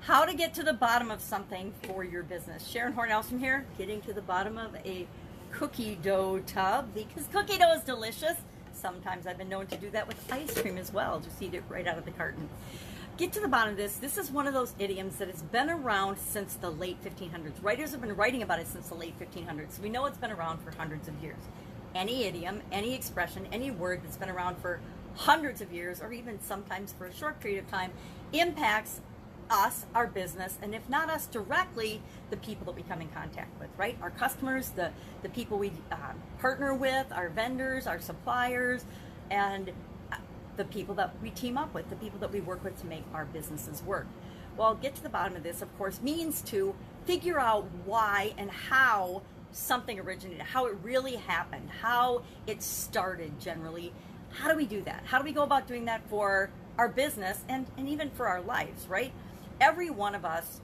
How to get to the bottom of something for your business. Sharon Horne-Ellstrom here, getting to the bottom of a cookie dough tub because cookie dough is delicious. Sometimes I've been known to do that with ice cream as well. Just eat it right out of the carton. Get to the bottom of this. This is one of those idioms that has been around since the late 1500s. Writers have been writing about it since the late 1500s. So we know it's been around for hundreds of years. Any idiom, any expression, any word that's been around for hundreds of years, or even sometimes for a short period of time, impacts us, our business, and if not us directly, the people that we come in contact with, right? Our customers, the people we partner with, our vendors, our suppliers, and the people that we team up with, the people that we work with to make our businesses work. Well, get to the bottom of this, of course, means to figure out why and how something originated, how it really happened, how it started generally. How do we do that? How do we go about doing that for our business and even for our lives, right? Every one of us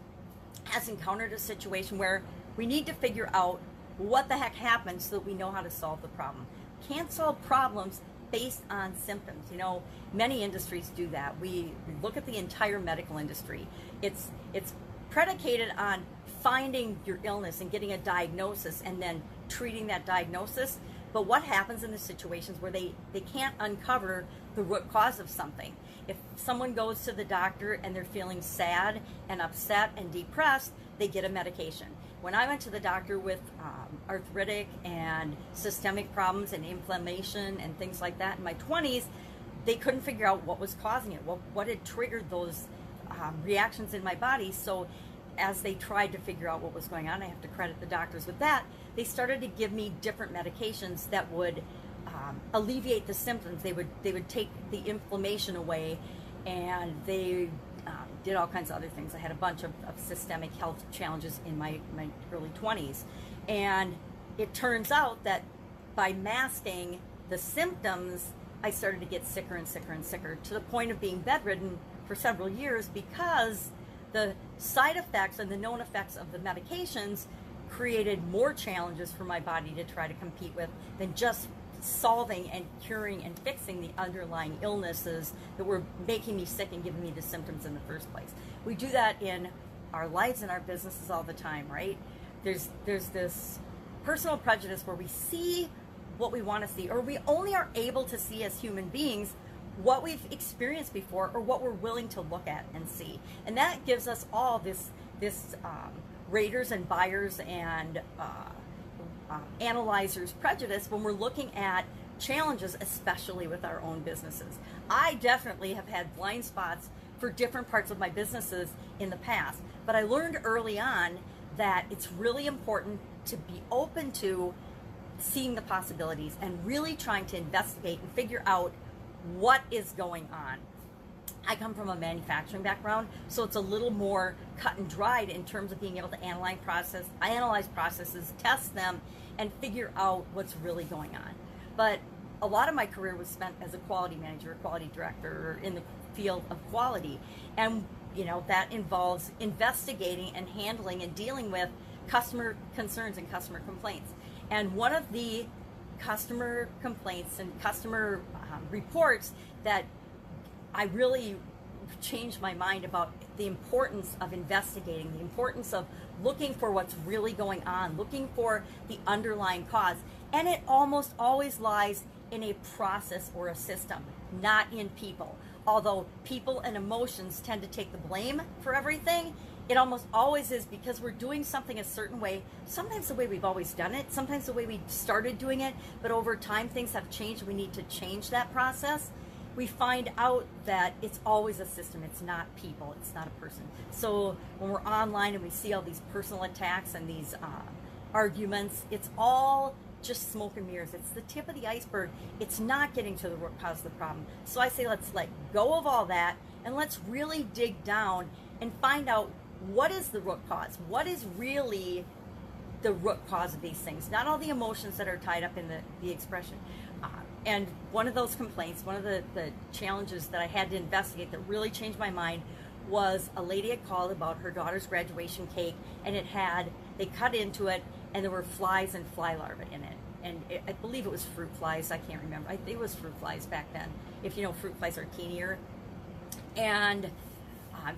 has encountered a situation where we need to figure out what the heck happened so that we know how to solve the problem. Can't solve problems based on symptoms. You know, many industries do that. We look at the entire medical industry. It's predicated on finding your illness and getting a diagnosis and then treating that diagnosis. But what happens in the situations where they can't uncover the root cause of something? If someone goes to the doctor and they're feeling sad and upset and depressed, they get a medication. When I went to the doctor with arthritic and systemic problems and inflammation and things like that in my 20s, they couldn't figure out what was causing it, what had triggered those reactions in my body. So as they tried to figure out what was going on, I have to credit the doctors with that, they started to give me different medications that would alleviate the symptoms. They would take the inflammation away, and they did all kinds of other things. I had a bunch of systemic health challenges in my early 20s, and it turns out that by masking the symptoms, I started to get sicker and sicker and sicker to the point of being bedridden for several years because the side effects and the known effects of the medications created more challenges for my body to try to compete with than just solving and curing and fixing the underlying illnesses that were making me sick and giving me the symptoms in the first place. We do that in our lives and our businesses all the time, right? There's this personal prejudice where we see what we want to see, or we only are able to see as human beings what we've experienced before or what we're willing to look at and see. And that gives us all this raters and buyers and analyzers prejudice when we're looking at challenges, especially with our own businesses. I definitely have had blind spots for different parts of my businesses in the past, but I learned early on that it's really important to be open to seeing the possibilities and really trying to investigate and figure out what is going on. I come from a manufacturing background, so it's a little more cut and dried in terms of being able to analyze processes, test them, and figure out what's really going on. But a lot of my career was spent as a quality manager, quality director, or in the field of quality. And you know, that involves investigating and handling and dealing with customer concerns and customer complaints. And one of the customer complaints and customer reports that I really changed my mind about the importance of investigating, the importance of looking for what's really going on, looking for the underlying cause. And it almost always lies in a process or a system, not in people. Although people and emotions tend to take the blame for everything, it almost always is because we're doing something a certain way, sometimes the way we've always done it, sometimes the way we started doing it, but over time things have changed. We need to change that process. We find out that it's always a system. It's not people. It's not a person. So when we're online and we see all these personal attacks and these arguments, it's all just smoke and mirrors. It's the tip of the iceberg. It's not getting to the root cause of the problem. So I say let's let go of all that and let's really dig down and find out what is the root cause. What is really the root cause of these things? Not all the emotions that are tied up in the expression. And one of those complaints, one of the challenges that I had to investigate that really changed my mind was a lady had called about her daughter's graduation cake, and they cut into it, and there were flies and fly larvae in it. And I believe it was fruit flies. I can't remember. I think it was fruit flies back then. If you know, fruit flies are teenier. And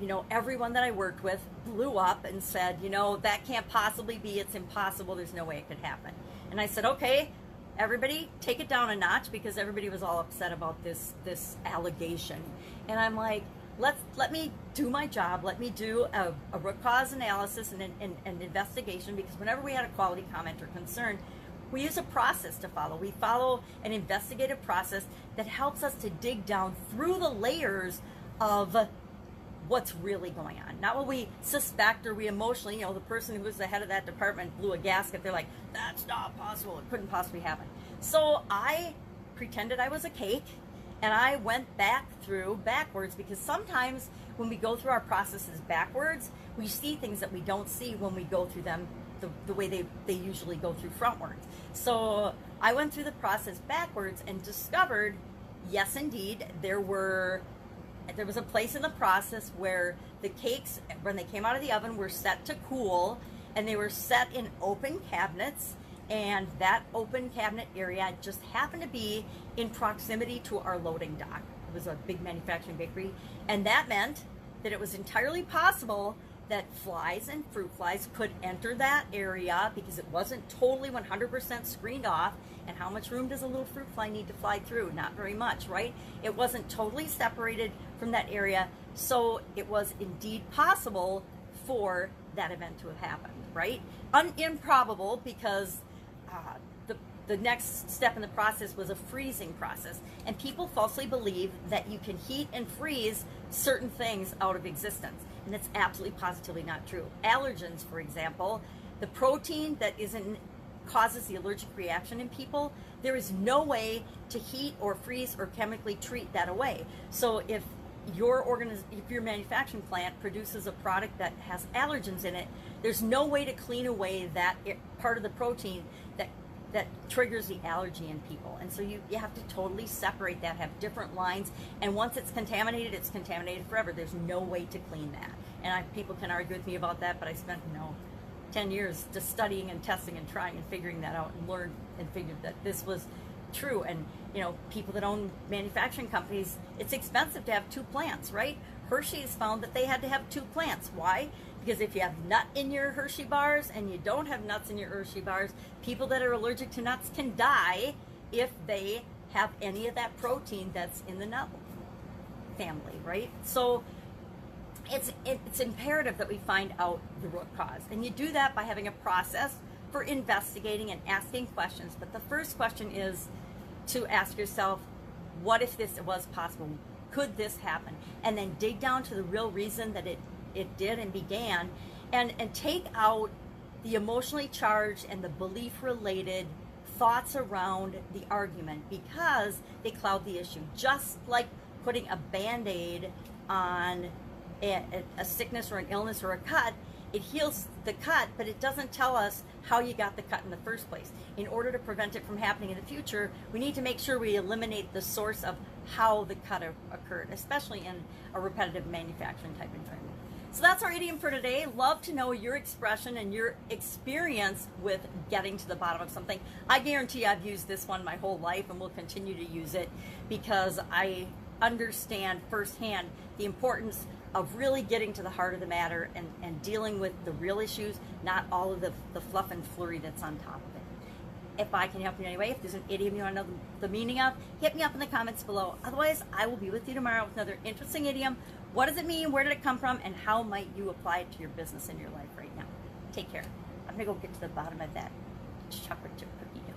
you know, everyone that I worked with blew up and said, you know, that can't possibly be, it's impossible, there's no way it could happen. And I said, okay, everybody take it down a notch, because everybody was all upset about this allegation. And I'm like, let me do my job. Let me do a root cause analysis and an investigation, because whenever we had a quality comment or concern, we use a process to follow. We follow an investigative process that helps us to dig down through the layers of what's really going on. Not what we suspect or we emotionally, you know, the person who was the head of that department blew a gasket. They're like, that's not possible. It couldn't possibly happen. So I pretended I was a cake, and I went backwards, because sometimes when we go through our processes backwards, we see things that we don't see when we go through them the way they usually go through frontwards. So I went through the process backwards and discovered, yes, indeed, there was a place in the process where the cakes, when they came out of the oven, were set to cool, and they were set in open cabinets, and that open cabinet area just happened to be in proximity to our loading dock. It was a big manufacturing bakery, and that meant that it was entirely possible that flies and fruit flies could enter that area, because it wasn't totally 100% screened off. And how much room does a little fruit fly need to fly through? Not very much, right? It wasn't totally separated from that area, so it was indeed possible for that event to have happened, right? Improbable, because the next step in the process was a freezing process, and people falsely believe that you can heat and freeze certain things out of existence, and it's absolutely positively not true. Allergens, for example, the protein that causes the allergic reaction in people, there is no way to heat or freeze or chemically treat that away. So if your manufacturing plant produces a product that has allergens in it, there's no way to clean away that part of the protein that triggers the allergy in people. And so you have to totally separate that, have different lines, and once it's contaminated forever. There's no way to clean that. And people can argue with me about that, but I spent 10 years just studying and testing and trying and figuring that out, and learned and figured that this was true. And people that own manufacturing companies, it's expensive to have 2 plants, right? Hershey's found that they had to have 2 plants. Why? Because if you have nut in your Hershey bars and you don't have nuts in your Hershey bars, people that are allergic to nuts can die if they have any of that protein that's in the nut family, right? So it's imperative that we find out the root cause. And you do that by having a process for investigating and asking questions. But the first question is to ask yourself, what if this was possible? Could this happen? And then dig down to the real reason that it did and began, and take out the emotionally charged and the belief-related thoughts around the argument, because they cloud the issue. Just like putting a Band-Aid on a sickness or an illness or a cut, it heals the cut, but it doesn't tell us how you got the cut in the first place. In order to prevent it from happening in the future, we need to make sure we eliminate the source of how the cut occurred, especially in a repetitive manufacturing type environment. So that's our idiom for today. Love to know your expression and your experience with getting to the bottom of something. I guarantee I've used this one my whole life and will continue to use it, because I understand firsthand the importance of really getting to the heart of the matter and dealing with the real issues, not all of the fluff and flurry that's on top of it. If I can help you in any way, if there's an idiom you want to know the meaning of, hit me up in the comments below. Otherwise, I will be with you tomorrow with another interesting idiom. What does it mean? Where did it come from? And how might you apply it to your business and your life right now? Take care. I'm going to go get to the bottom of that chocolate chip cookie dough.